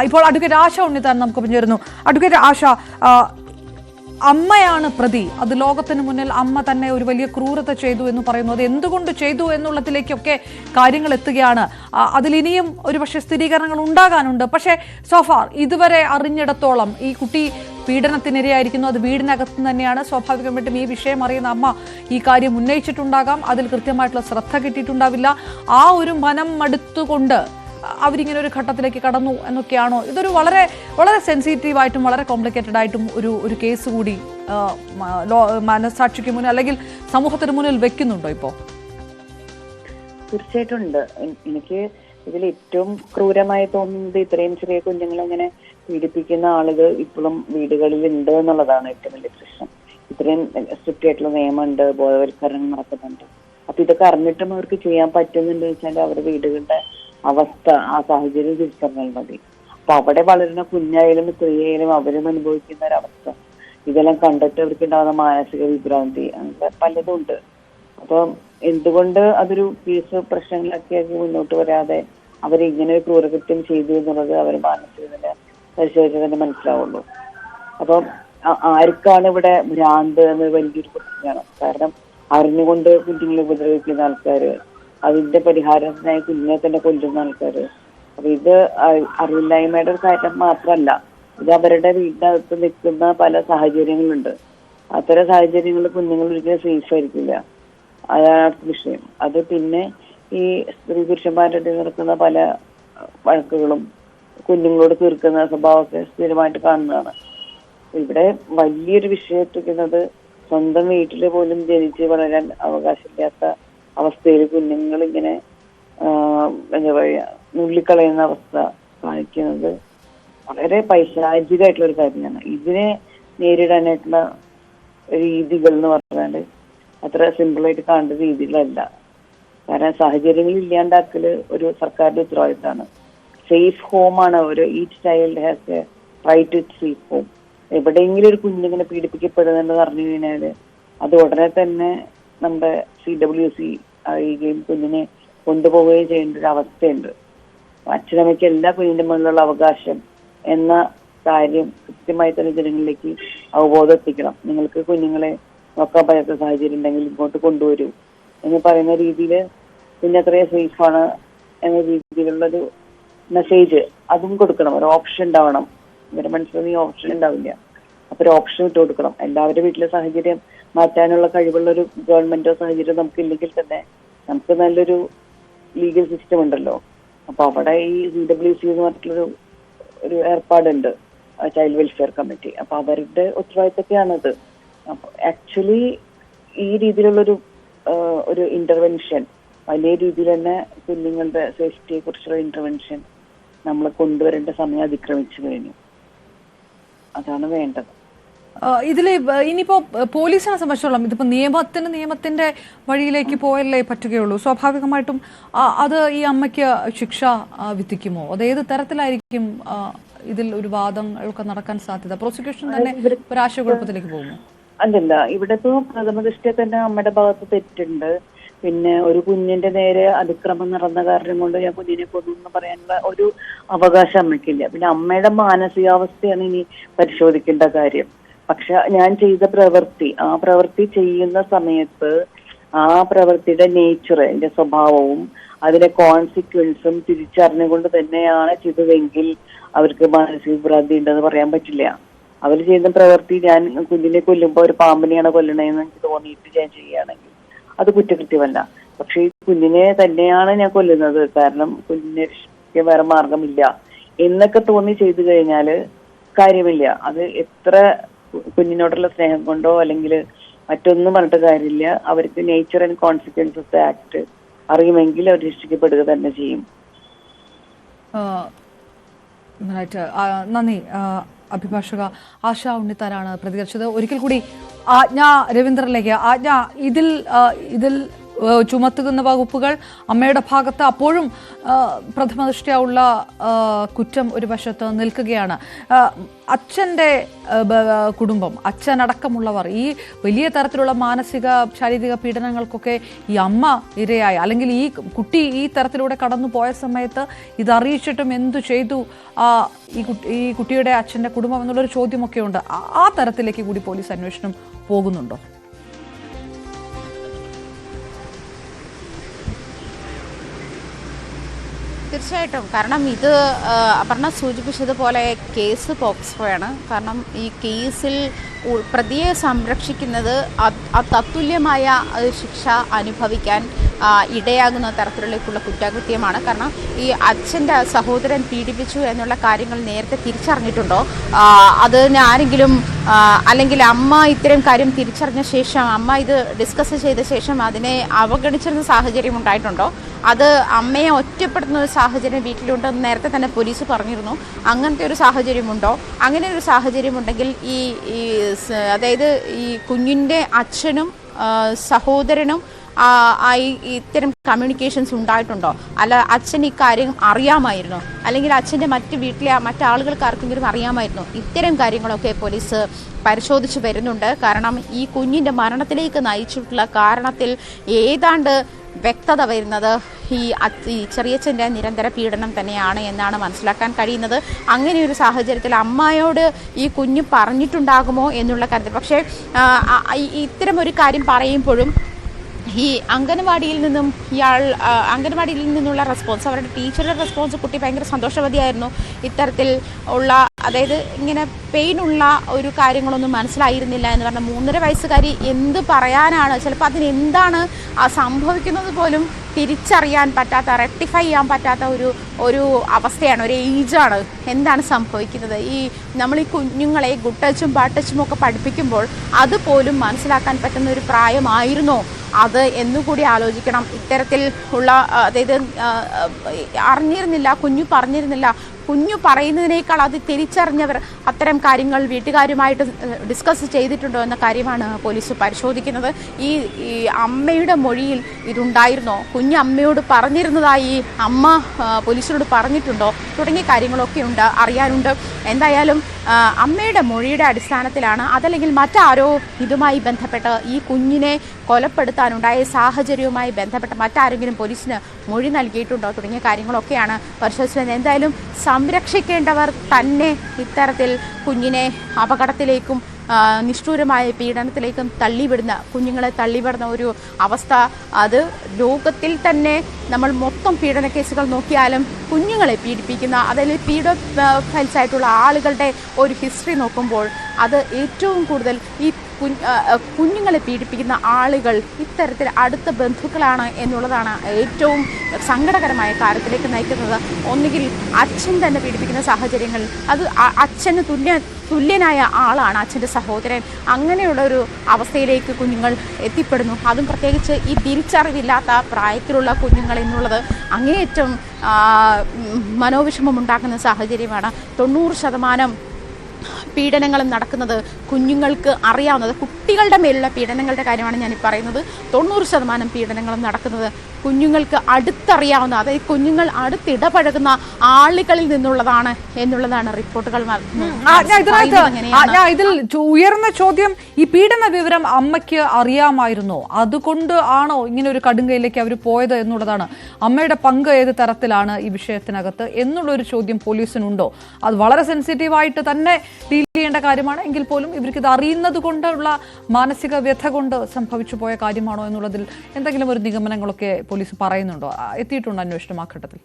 ഇപ്പോൾ അഡ്വക്കേറ്റ് ആശ ഉണ്ണിത്താൻ നമുക്ക് പറഞ്ഞിരുന്നു. അഡ്വക്കേറ്റ് ആശ, അമ്മയാണ് പ്രതി, അത് ലോകത്തിന് മുന്നിൽ അമ്മ തന്നെ ഒരു വലിയ ക്രൂരത ചെയ്തു എന്ന് പറയുന്നു. അത് എന്തുകൊണ്ട് ചെയ്തു എന്നുള്ളതിലേക്കൊക്കെ കാര്യങ്ങൾ എത്തുകയാണ്. അതിലിനിയും ഒരുപക്ഷെ സ്ഥിരീകരണങ്ങൾ ഉണ്ടാകാനുണ്ട്. പക്ഷേ സോഫാർ ഇതുവരെ അറിഞ്ഞിടത്തോളം ഈ കുട്ടി പീഡനത്തിനിരയായിരിക്കുന്നു, അത് വീടിനകത്ത് തന്നെയാണ്. സ്വാഭാവികമായിട്ടും ഈ വിഷയം അറിയുന്ന അമ്മ ഈ കാര്യം ഉന്നയിച്ചിട്ടുണ്ടാകാം, അതിൽ കൃത്യമായിട്ടുള്ള ശ്രദ്ധ കിട്ടിയിട്ടുണ്ടാവില്ല. ആ ഒരു മനം മടുത്തുകൊണ്ട് അവരിങ്ങനെ ഒരു ഘട്ടത്തിലേക്ക് കടന്നു എന്നൊക്കെയാണോ? ഇതൊരു വളരെ വളരെ സെൻസിറ്റീവായിട്ടും വളരെ കോംപ്ലിക്കേറ്റഡ് ആയിട്ടും ഒരു കേസ് കൂടി മനസാക്ഷിക്ക് മുന്നിൽ അല്ലെങ്കിൽ സമൂഹത്തിന് മുന്നിൽ വെക്കുന്നുണ്ടോ ഇപ്പോൾ? തീർച്ചയായിട്ടും ഉണ്ട്. എനിക്ക് ഇതിൽ ഏറ്റവും ക്രൂരമായി തോന്നുന്നത് ഇത്രയും ചെറിയ കുഞ്ഞുങ്ങളെങ്ങനെ പീഡിപ്പിക്കുന്ന ആളുകൾ ഇപ്പോഴും വീടുകളിൽ ഉണ്ട് എന്നുള്ളതാണ് ഏറ്റവും വലിയ പ്രശ്നം. ഇത്രയും സ്ട്രിക്റ്റ് ആയിട്ടുള്ള നിയമമുണ്ട്, ബോധവൽക്കരണം നടക്കുന്നുണ്ട്. അപ്പൊ ഇതൊക്കെ അറിഞ്ഞിട്ടും അവർക്ക് ചെയ്യാൻ പറ്റുന്നുണ്ട് വെച്ചാൽ അവരുടെ വീടുകളുടെ അവസ്ഥ, ആ സാഹചര്യം തിരിച്ചറിഞ്ഞാൽ മതി. അപ്പൊ അവിടെ വളരുന്ന കുഞ്ഞായാലും സ്ത്രീയായാലും അവരും അനുഭവിക്കുന്ന ഒരവസ്ഥ, ഇതെല്ലാം കണ്ടിട്ട് അവർക്ക് ഉണ്ടാകുന്ന മാനസിക വിഭ്രാന്തി, അങ്ങനെ പലതും ഉണ്ട്. അപ്പൊ എന്തുകൊണ്ട് അതൊരു കേസ് പ്രശ്നങ്ങളൊക്കെ മുന്നോട്ട് വരാതെ അവരിങ്ങനെ ഒരു ക്രൂരകൃത്യം ചെയ്തു എന്നുള്ളത് അവർ മാനസിക പരിശോധിച്ചാൽ തന്നെ മനസ്സിലാവുള്ളൂ. അപ്പം ആർക്കാണ് ഇവിടെ ഭ്രാന്ത് എന്ന് വലിയൊരു പ്രശ്നമാണ്. കാരണം അറിഞ്ഞുകൊണ്ട് കുഞ്ഞുങ്ങളെ ഉപദ്രവിക്കുന്ന ആൾക്കാര്, അതിന്റെ പരിഹാരത്തിനായി കുഞ്ഞിനെ തന്നെ കൊല്ലുന്ന ആൾക്കാര്. അപ്പൊ ഇത് അറിവില്ലായ്മയുടെ ഒരു കാര്യം മാത്രമല്ല, ഇത് അവരുടെ വീടിനകത്ത് നിൽക്കുന്ന പല സാഹചര്യങ്ങളുണ്ട്. അത്തരം സാഹചര്യങ്ങളിൽ കുഞ്ഞുങ്ങൾ ഒരിക്കലും സേഫ് ആയിരിക്കില്ല. അതാണ് വിഷയം. അത് പിന്നെ ഈ സ്ത്രീ പുരുഷന്മാരുടെ നടക്കുന്ന പല വഴക്കുകളും കുഞ്ഞുങ്ങളോട് തീർക്കുന്ന സ്വഭാവമൊക്കെ സ്ഥിരമായിട്ട് കാണുന്നതാണ്. ഇവിടെ വലിയൊരു വിഷയത്തിക്കുന്നത് സ്വന്തം വീട്ടിൽ പോലും ജനിച്ച് വളരാൻ അവകാശമില്ലാത്ത അവസ്ഥയിൽ കുഞ്ഞുങ്ങൾ ഇങ്ങനെ എന്താ പറയാ നുള്ളിക്കളയുന്ന അവസ്ഥ കാണിക്കുന്നത് വളരെ പൈശാചികമായിട്ടുള്ള ഒരു കാര്യമാണ്. ഇതിനെ നേരിടാനായിട്ടുള്ള രീതികൾ എന്ന് പറഞ്ഞാല് അത്ര സിമ്പിളായിട്ട് കാണേണ്ട രീതികളല്ല. കാരണം സാഹചര്യങ്ങൾ ഇല്ലാണ്ടാക്കല് ഒരു സർക്കാരിന്റെ ഉത്തരവാദിത്തമാണ്. സേഫ് ഹോമാണ് ഒരു each child has a right to safe home. എവിടെയെങ്കിലും ഒരു കുഞ്ഞിങ്ങനെ പീഡിപ്പിക്കപ്പെടുന്നുണ്ടെന്ന് പറഞ്ഞു കഴിഞ്ഞാല് അത് ഉടനെ തന്നെ നമ്മുടെ CWC അറിയുകയും കുഞ്ഞിനെ കൊണ്ടുപോവുകയും ചെയ്യേണ്ട ഒരു അവസ്ഥയുണ്ട്. അച്ഛനമ്മയ്ക്ക് എല്ലാ കുഞ്ഞിന്റെ മുന്നിലുള്ള അവകാശം എന്ന കാര്യം കൃത്യമായി തന്നെ ജനങ്ങളിലേക്ക് അവബോധം എത്തിക്കണം. നിങ്ങൾക്ക് കുഞ്ഞുങ്ങളെ നോക്കാൻ പറ്റാത്ത സാഹചര്യം ഉണ്ടെങ്കിൽ ഇങ്ങോട്ട് കൊണ്ടുവരൂ എന്ന് പറയുന്ന രീതിയിൽ കുഞ്ഞത്രയും സേഫാണ് എന്ന രീതിയിലുള്ളൊരു മെസ്സേജ് അതും കൊടുക്കണം. ഒരു ഓപ്ഷൻ ഉണ്ടാവണം. ഇവരുടെ മനസ്സിലൊന്നും ഈ ഓപ്ഷൻ ഉണ്ടാവില്ല. അപ്പൊ ഒരു ഓപ്ഷൻ ഇട്ട് കൊടുക്കണം. എല്ലാവരുടെ വീട്ടിലെ സാഹചര്യം മാറ്റാനുള്ള കഴിവുള്ള ഒരു ഗവൺമെന്റോ സാഹചര്യം നമുക്ക് ഇല്ലെങ്കിൽ തന്നെ നമുക്ക് നല്ലൊരു ലീഗൽ സിസ്റ്റം ഉണ്ടല്ലോ. അപ്പൊ അവിടെ ഈ CWC എന്ന് പറഞ്ഞിട്ടുള്ളൊരു ഏർപ്പാടുണ്ട്, ചൈൽഡ് വെൽഫെയർ കമ്മിറ്റി. അപ്പൊ അവരുടെ ഉത്തരവാദിത്തമൊക്കെയാണത്. അപ്പൊ ആക്ച്വലി ഈ രീതിയിലുള്ളൊരു ഒരു ഇന്റർവെൻഷൻ, വലിയ രീതിയിൽ തന്നെ കുഞ്ഞുങ്ങളുടെ സേഫ്റ്റിയെ കുറിച്ചുള്ള ഇന്റർവെൻഷൻ നമ്മൾ കൊണ്ടുവരേണ്ട സമയം അതിക്രമിച്ചു കഴിഞ്ഞു. അതാണ് വേണ്ടത്. ഇതില് ഇനിയിപ്പോ പോലീസിനെ സംബന്ധിച്ചോളം ഇതിപ്പോ നിയമത്തിന്റെ വഴിയിലേക്ക് പോയല്ലേ പറ്റുകയുള്ളൂ. സ്വാഭാവികമായിട്ടും അത് ഈ അമ്മയ്ക്ക് ശിക്ഷ വിധിക്കുമോ? അത് ഏത് തരത്തിലായിരിക്കും ഇതിൽ ഒരു വാദങ്ങളൊക്കെ നടക്കാൻ സാധ്യത? പ്രോസിക്യൂഷൻ തന്നെ ഒരു ആശയക്കുഴപ്പത്തിലേക്ക് പോകുമോ? അല്ലല്ല, ഇവിടെ ഇപ്പോ പ്രഥമ ദൃഷ്ടിയ തന്നെ അമ്മയുടെ ഭാഗത്ത് തെറ്റുണ്ട്. പിന്നെ ഒരു കുഞ്ഞിന്റെ നേരെ അതിക്രമം നടന്ന കാരണം കൊണ്ട് ഞാൻ കുഞ്ഞിനെ കൊന്നു എന്ന് പറയാനുള്ള ഒരു അവകാശം അമ്മയ്ക്കില്ല. പിന്നെ അമ്മയുടെ മാനസികാവസ്ഥയാണ് ഇനി പരിശോധിക്കേണ്ട കാര്യം. പക്ഷെ ഞാൻ ചെയ്ത ആ പ്രവൃത്തി ചെയ്യുന്ന സമയത്ത് ആ പ്രവൃത്തിയുടെ നേച്ചർ, അതിന്റെ സ്വഭാവവും അതിന്റെ കോൺസിക്വൻസും തിരിച്ചറിഞ്ഞുകൊണ്ട് തന്നെയാണ് ചെയ്തതെങ്കിൽ അവർക്ക് മാനസിക ഭ്രാന്തി ഉണ്ടെന്ന് പറയാൻ പറ്റില്ല. അവർ ചെയ്യുന്ന പ്രവൃത്തി ഞാൻ കുഞ്ഞിനെ കൊല്ലുമ്പോൾ ഒരു പാമ്പിനെയാണ് കൊല്ലണേന്ന് എനിക്ക് തോന്നിയിട്ട് ഞാൻ ചെയ്യുകയാണെങ്കിൽ അത് കുറ്റകൃത്യമല്ല. പക്ഷെ ഈ കുഞ്ഞിനെ തന്നെയാണ് ഞാൻ കൊല്ലുന്നത്, കാരണം കുഞ്ഞിനെ രക്ഷിക്കാൻ വേറെ മാർഗമില്ല എന്നൊക്കെ തോന്നി ചെയ്തു കഴിഞ്ഞാല് കാര്യമില്ല. അത് എത്ര കുഞ്ഞിനോടുള്ള സ്നേഹം കൊണ്ടോ അല്ലെങ്കിൽ മറ്റൊന്നും പറഞ്ഞിട്ട് കാര്യമില്ല. അവർക്ക് നേച്ചർ ആൻഡ് കോൺസിക്വൻസസ് ആക്ട് അറിയുമെങ്കിൽ അവർ രക്ഷിക്കപ്പെടുക തന്നെ ചെയ്യും. നന്ദി. അഭിഭാഷക ആശ ഉണ്ണിത്താനാണ് പ്രതികരിച്ചത്. ഒരിക്കൽ കൂടി ആജ്ഞ രവീന്ദ്രനിലേക്ക്. ആജ്ഞ, ഇതിൽ ചുമത്തുന്ന വകുപ്പുകൾ അമ്മയുടെ ഭാഗത്ത് അപ്പോഴും പ്രഥമദൃഷ്ട്യാ ഉള്ള കുറ്റം ഒരു വശത്ത് നിൽക്കുകയാണ്. അച്ഛൻ്റെ കുടുംബം, അച്ഛനടക്കമുള്ളവർ ഈ വലിയ തരത്തിലുള്ള മാനസിക ശാരീരിക പീഡനങ്ങൾക്കൊക്കെ ഈ അമ്മ ഇരയായി, അല്ലെങ്കിൽ ഈ കുട്ടി ഈ തരത്തിലൂടെ കടന്നു പോയ സമയത്ത് ഇതറിയിച്ചിട്ടും എന്തു ചെയ്തു ഈ കുട്ടിയുടെ അച്ഛൻ്റെ കുടുംബം എന്നുള്ളൊരു ചോദ്യമൊക്കെ ഉണ്ട്. ആ തരത്തിലേക്ക് കൂടി പോലീസ് അന്വേഷണം പോകുന്നുണ്ടോ? തീർച്ചയായിട്ടും. കാരണം ഇത് അപർണ സൂചിപ്പിച്ചതുപോലെ കേസ് പോക്സോയാണ്. കാരണം ഈ കേസിൽ പ്രതിയെ സംരക്ഷിക്കുന്നത് തത്തുല്യമായ ശിക്ഷ അനുഭവിക്കാൻ ഇടയാകുന്ന തരത്തിലുള്ള കുറ്റകൃത്യമാണ്. കാരണം ഈ അച്ഛൻ്റെ സഹോദരൻ പീഡിപ്പിച്ചു എന്നുള്ള കാര്യങ്ങൾ നേരത്തെ തിരിച്ചറിഞ്ഞിട്ടുണ്ടോ, അതിന് ആരെങ്കിലും അല്ലെങ്കിൽ അമ്മ ഇത്തരം കാര്യം തിരിച്ചറിഞ്ഞ ശേഷം, അമ്മ ഇത് ഡിസ്കസ് ചെയ്ത ശേഷം അതിനെ അവഗണിച്ചിരുന്ന സാഹചര്യം ഉണ്ടായിട്ടുണ്ടോ? അത് അമ്മയെ ഒറ്റപ്പെടുത്തുന്ന ഒരു സാഹചര്യം വീട്ടിലുണ്ടെന്ന് നേരത്തെ തന്നെ പോലീസ് പറഞ്ഞിരുന്നു. അങ്ങനത്തെ ഒരു സാഹചര്യമുണ്ടോ? അങ്ങനെ ഒരു സാഹചര്യം ഉണ്ടെങ്കിൽ അതായത് ഈ കുഞ്ഞിൻ്റെ അച്ഛനും സഹോദരനും ഇത്തരം കമ്മ്യൂണിക്കേഷൻസ് ഉണ്ടായിട്ടുണ്ടോ? അല്ല അച്ഛൻ ഇക്കാര്യം അറിയാമായിരുന്നോ? അല്ലെങ്കിൽ അച്ഛൻ്റെ വീട്ടിലെ മറ്റാളുകൾക്ക് ആർക്കെങ്കിലും അറിയാമായിരുന്നോ? ഇത്തരം കാര്യങ്ങളൊക്കെ പോലീസ് പരിശോധിച്ച് വരുന്നുണ്ട്. കാരണം ഈ കുഞ്ഞിൻ്റെ മരണത്തിലേക്ക് നയിച്ചിട്ടുള്ള കാരണത്തിൽ ഏതാണ്ട് വ്യക്തത വരുന്നത് ഈ ചെറിയച്ഛൻ്റെ നിരന്തര പീഡനം തന്നെയാണ് എന്നാണ് മനസ്സിലാക്കാൻ കഴിയുന്നത്. അങ്ങനെയൊരു സാഹചര്യത്തിൽ അമ്മയോട് ഈ കുഞ്ഞ് പറഞ്ഞിട്ടുണ്ടാകുമോ എന്നുള്ള കാര്യത്തിൽ, പക്ഷേ ഇത്തരം ഒരു കാര്യം പറയുമ്പോഴും ഈ അംഗനവാടിയിൽ നിന്നുള്ള റെസ്പോൺസ്, അവരുടെ ടീച്ചറുടെ റെസ്പോൺസ്, കുട്ടി ഭയങ്കര സന്തോഷവതിയായിരുന്നു. ഇത്തരത്തിൽ ഉള്ള, അതായത് ഇങ്ങനെ പെയിനുള്ള ഒരു കാര്യങ്ങളൊന്നും മനസ്സിലായിരുന്നില്ല എന്ന് പറഞ്ഞാൽ 3.5 വയസ്സുകാരി എന്ത് പറയാനാണ്, ചിലപ്പോൾ അതിനെന്താണ് സംഭവിക്കുന്നത് പോലും തിരിച്ചറിയാൻ പറ്റാത്ത, റെക്ടിഫൈ ചെയ്യാൻ പറ്റാത്ത ഒരു അവസ്ഥയാണ്, ഒരു ഏജാണ്. എന്താണ് സംഭവിക്കുന്നത്? നമ്മൾ ഈ കുഞ്ഞുങ്ങളെ ഗുഡ് ടച്ചും ബാഡ് ടച്ചും ഒക്കെ പഠിപ്പിക്കുമ്പോൾ അതുപോലും മനസ്സിലാക്കാൻ പറ്റുന്ന ഒരു പ്രായമായിരുന്നോ അത് എന്നുകൂടി ആലോചിക്കണം. ഇത്തരത്തിൽ ഉള്ള, അതായത് അറിഞ്ഞിരുന്നില്ല, കുഞ്ഞു പറഞ്ഞിരുന്നില്ല, കുഞ്ഞു പറയുന്നതിനേക്കാൾ അത് തിരിച്ചറിഞ്ഞവർ അത്തരം കാര്യങ്ങൾ വീട്ടുകാരുമായിട്ട് ഡിസ്കസ് ചെയ്തിട്ടുണ്ടോ എന്ന കാര്യമാണ് പോലീസ് പരിശോധിക്കുന്നത്. ഈ അമ്മയുടെ മൊഴിയിൽ ഇതുണ്ടായിരുന്നോ, കുഞ്ഞ് അമ്മയോട് പറഞ്ഞിരുന്നതായി അമ്മ പോലീസിനോട് പറഞ്ഞിട്ടുണ്ടോ തുടങ്ങിയ കാര്യങ്ങളൊക്കെ അറിയാനുണ്ട്. എന്തായാലും അമ്മയുടെ മൊഴിയുടെ അടിസ്ഥാനത്തിലാണ്, അതല്ലെങ്കിൽ മറ്റാരോ ഇതുമായി ബന്ധപ്പെട്ട് ഈ കുഞ്ഞിനെ കൊലപ്പെടുത്താനുണ്ടായ സാഹചര്യവുമായി ബന്ധപ്പെട്ട് മറ്റാരെങ്കിലും പോലീസിന് മൊഴി നൽകിയിട്ടുണ്ടോ തുടങ്ങിയ കാര്യങ്ങളൊക്കെയാണ് പരിശോധിച്ചത്. എന്തായാലും സംരക്ഷിക്കേണ്ടവർ തന്നെ ഇത്തരത്തിൽ കുഞ്ഞിനെ അപകടത്തിലേക്കും നിഷ്ഠൂരമായ പീഡനത്തിലേക്കും കുഞ്ഞുങ്ങളെ തള്ളിവിടുന്ന ഒരു അവസ്ഥ, അത് ലോകത്തിൽ തന്നെ നമ്മൾ മൊത്തം പീഡന കേസുകൾ നോക്കിയാലും കുഞ്ഞുങ്ങളെ പീഡിപ്പിക്കുന്ന, അതിൽ പീഡോഫൈൽസ് ആയിട്ടുള്ള ആളുകളുടെ ഒരു ഹിസ്റ്ററി നോക്കുമ്പോൾ അത് ഏറ്റവും കൂടുതൽ ഈ കുഞ്ഞുങ്ങളെ പീഡിപ്പിക്കുന്ന ആളുകൾ ഇത്തരത്തിൽ അടുത്ത ബന്ധുക്കളാണ് എന്നുള്ളതാണ് ഏറ്റവും സങ്കടകരമായ കാര്യത്തിലേക്ക് നയിക്കുന്നത്. ഒന്നുകിൽ അച്ഛൻ തന്നെ പീഡിപ്പിക്കുന്ന സാഹചര്യങ്ങൾ, അത് അച്ഛന് തുല്യനായ ആളാണ് അച്ഛൻ്റെ സഹോദരൻ, അങ്ങനെയുള്ളൊരു അവസ്ഥയിലേക്ക് കുഞ്ഞുങ്ങൾ എത്തിപ്പെടുന്നു. അതും പ്രത്യേകിച്ച് ഈ തിരിച്ചറിവില്ലാത്ത പ്രായത്തിലുള്ള കുഞ്ഞുങ്ങൾ എന്നുള്ളത് അങ്ങേയറ്റം മനോവിഷമം ഉണ്ടാക്കുന്ന സാഹചര്യമാണ്. 90% പീഡനങ്ങളും നടക്കുന്നത് കുഞ്ഞുങ്ങൾക്ക് അറിയാവുന്നത്, കുട്ടികളുടെ മേലുള്ള പീഡനങ്ങളുടെ കാര്യമാണ് ഞാൻ പറയുന്നത്. 90% പീഡനങ്ങളും നടക്കുന്നത് കുഞ്ഞുങ്ങൾക്ക് അടുത്തറിയാവുന്ന, അതായത് കുഞ്ഞുങ്ങൾ അടുത്തിടപഴകുന്ന ആളുകളിൽ നിന്നുള്ളതാണ് എന്നുള്ളതാണ് റിപ്പോർട്ടുകൾ. ഇതിൽ ഉയർന്ന ചോദ്യം, ഈ പീഡന വിവരം അമ്മയ്ക്ക് അറിയാമായിരുന്നോ, അതുകൊണ്ട് ആണോ ഇങ്ങനെ ഒരു കടുങ്കയിലേക്ക് അവർ പോയത് എന്നുള്ളതാണ്. അമ്മയുടെ പങ്ക് ഏത് തരത്തിലാണ് ഈ വിഷയത്തിനകത്ത് എന്നുള്ളൊരു ചോദ്യം പോലീസിനുണ്ടോ? അത് വളരെ സെൻസിറ്റീവായിട്ട് തന്നെ ഡീൽ ചെയ്യേണ്ട കാര്യമാണ്. എങ്കിൽ പോലും ഇവർക്ക് ഇത് അറിയുന്നത് കൊണ്ടുള്ള മാനസിക വ്യഥ കൊണ്ട് സംഭവിച്ചു പോയ കാര്യമാണോ എന്നുള്ളതിൽ എന്തെങ്കിലും ഒരു നിഗമനങ്ങളൊക്കെ പോലീസ് പറയുന്നുണ്ടോ? എത്തിയിട്ടുണ്ടോ അന്വേഷണം ആ ഘട്ടത്തിൽ?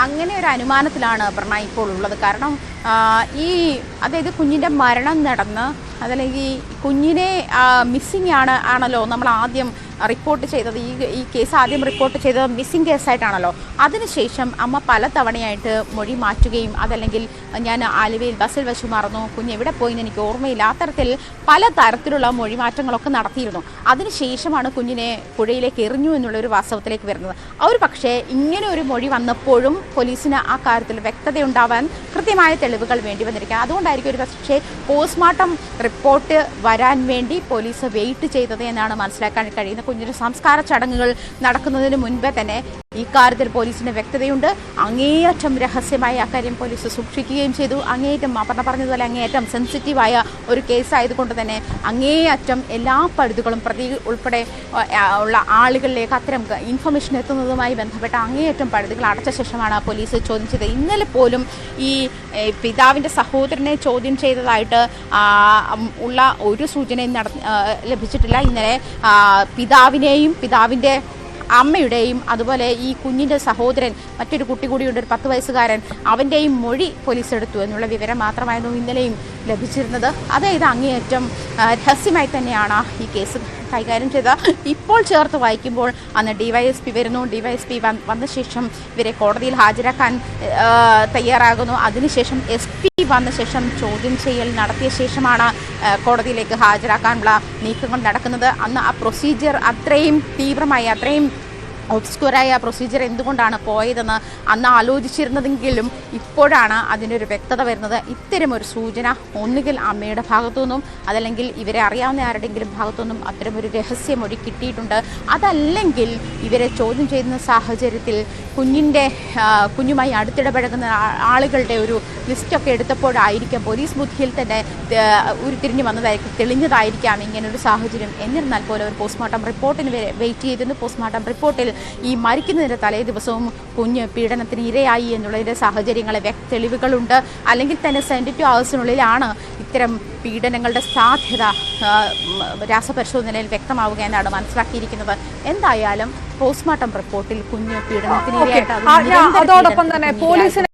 അങ്ങനെ ഒരു അനുമാനത്തിലാണ് പറഞ്ഞ ഇപ്പോൾ ഉള്ളത്. കാരണം അതായത് കുഞ്ഞിൻ്റെ മരണം നടന്ന്, അതല്ലെങ്കിൽ കുഞ്ഞിനെ മിസ്സിങ് ആണല്ലോ നമ്മൾ ആദ്യം റിപ്പോർട്ട് ചെയ്തത്, ഈ കേസ് ആദ്യം റിപ്പോർട്ട് ചെയ്തത് മിസ്സിംഗ് കേസായിട്ടാണല്ലോ. അതിനുശേഷം അമ്മ പല തവണയായിട്ട് മൊഴി മാറ്റുകയും അതല്ലെങ്കിൽ ഞാൻ ആലുവയിൽ ബസ്സിൽ വെച്ച് മറന്നു, കുഞ്ഞ് എവിടെ പോയിന്ന് എനിക്ക് ഓർമ്മയില്ല, അത്തരത്തിൽ പല തരത്തിലുള്ള മൊഴിമാറ്റങ്ങളൊക്കെ നടത്തിയിരുന്നു. അതിനുശേഷമാണ് കുഞ്ഞിനെ പുഴയിലേക്ക് എറിഞ്ഞു എന്നുള്ളൊരു വാസ്തവത്തിലേക്ക് വരുന്നത്. ഒരു പക്ഷേ ഇങ്ങനെ ഒരു മൊഴി വന്നപ്പോഴും പോലീസിന് ആ കാര്യത്തിൽ വ്യക്തതയുണ്ടാവാൻ കൃത്യമായ തെളിവുകൾ വേണ്ടി വന്നിരിക്കുക. അതുകൊണ്ടായിരിക്കും ഒരു പക്ഷേ പോസ്റ്റ്മോർട്ടം റിപ്പോർട്ട് വരാൻ വേണ്ടി പോലീസ് വെയിറ്റ് ചെയ്തത് എന്നാണ് മനസ്സിലാക്കാൻ കഴിയുന്നത്. കുഞ്ഞിൻ്റെ സംസ്കാര ചടങ്ങുകൾ നടക്കുന്നതിന് മുൻപേ തന്നെ ഈ കാര്യത്തിൽ പോലീസിന് വ്യക്തതയുണ്ട്. അങ്ങേയറ്റം രഹസ്യമായ അക്കാര്യം പോലീസ് സൂക്ഷിക്കുകയും ചെയ്തു. അങ്ങേയറ്റം പറഞ്ഞതുപോലെ അങ്ങേയറ്റം സെൻസിറ്റീവായ ഒരു കേസായതുകൊണ്ട് തന്നെ അങ്ങേയറ്റം എല്ലാ പഴുതുകളും പ്രതി ഉൾപ്പെടെ ഉള്ള ആളുകളിലേക്ക് അത്തരം ഇൻഫർമേഷൻ എത്തുന്നതുമായി ബന്ധപ്പെട്ട അങ്ങേയറ്റം പഴുതുകൾ അടച്ച ശേഷമാണ് പോലീസ് ചോദ്യം ചെയ്തത്. ഇന്നലെ പോലും ഈ പിതാവിൻ്റെ സഹോദരനെ ചോദ്യം ചെയ്തതായിട്ട് ഉള്ള ഒരു സൂചനയും ലഭിച്ചിട്ടില്ല. ഇന്നലെ പിതാവിനെയും പിതാവിൻ്റെ അമ്മയുടെയും അതുപോലെ ഈ കുഞ്ഞിൻ്റെ സഹോദരൻ മറ്റൊരു കുട്ടി കൂടിയുണ്ട്, ഒരു 10 വയസ്സുകാരൻ, അവൻ്റെയും മൊഴി പോലീസ് എടുത്തു എന്നുള്ള വിവരം മാത്രമായിരുന്നു ഇന്നലെയും ലഭിച്ചിരുന്നത്. അതായത് അങ്ങേയറ്റം രഹസ്യമായി തന്നെയാണ് ഈ കേസ് കൈകാര്യം ചെയ്ത. ഇപ്പോൾ ചേർത്ത് വായിക്കുമ്പോൾ അന്ന് DYSP വരുന്നു, DYSP വന്ന ശേഷം ഇവരെ കോടതിയിൽ ഹാജരാക്കാൻ തയ്യാറാകുന്നു. അതിനുശേഷം SP വന്ന ശേഷം ചോദ്യം ചെയ്യൽ നടത്തിയ ശേഷമാണ് കോടതിയിലേക്ക് ഹാജരാക്കാനുള്ള നീക്കങ്ങൾ നടക്കുന്നത്. അന്ന് ആ പ്രൊസീജിയർ അത്രയും തീവ്രമായി അത്രയും ഒബ്സ്ക്യൂറായ പ്രൊസീജിയർ എന്തുകൊണ്ടാണ് പോയതെന്ന് അന്ന് ആലോചിച്ചിരുന്നതെങ്കിലും ഇപ്പോഴാണ് അതിനൊരു വ്യക്തത വരുന്നത്. ഇത്തരമൊരു സൂചന ഒന്നുകിൽ അമ്മയുടെ ഭാഗത്തുനിന്നും അതല്ലെങ്കിൽ ഇവരെ അറിയാവുന്ന ആരുടെയെങ്കിലും ഭാഗത്തുനിന്നും അത്തരമൊരു രഹസ്യമൊഴി കിട്ടിയിട്ടുണ്ട്. അതല്ലെങ്കിൽ ഇവരെ ചോദ്യം ചെയ്യുന്ന സാഹചര്യത്തിൽ കുഞ്ഞുമായി അടുത്തിടപഴകുന്ന ആളുകളുടെ ഒരു ലിസ്റ്റൊക്കെ എടുത്തപ്പോഴായിരിക്കാം പോലീസ് ബുദ്ധിയിൽ തന്നെ ഉരുത്തിരിഞ്ഞു വന്നതായിരിക്കും, തെളിഞ്ഞതായിരിക്കാം ഇങ്ങനൊരു സാഹചര്യം. എന്നിരുന്നാൽ പോലും ഒരു പോസ്റ്റ്മോർട്ടം റിപ്പോർട്ടിന് വെയിറ്റ് ചെയ്തിരുന്നു. പോസ്റ്റ്മോർട്ടം റിപ്പോർട്ടിൽ ഈ മരിക്കുന്നതിൻ്റെ തലേ ദിവസവും കുഞ്ഞ് പീഡനത്തിന് ഇരയായി എന്നുള്ളതിൻ്റെ സാഹചര്യങ്ങളെ തെളിവുകളുണ്ട്. അല്ലെങ്കിൽ തന്നെ 72 ഹവേഴ്സിനുള്ളിലാണ് ഇത്തരം പീഡനങ്ങളുടെ സാധ്യത രാസപരിശോധനയിൽ വ്യക്തമാവുക എന്നാണ് മനസ്സിലാക്കിയിരിക്കുന്നത്. എന്തായാലും പോസ്റ്റ്മോർട്ടം റിപ്പോർട്ടിൽ കുഞ്ഞ് പീഡനത്തിന് ഇരയായിട്ട് അതോടൊപ്പം തന്നെ പോലീസിന്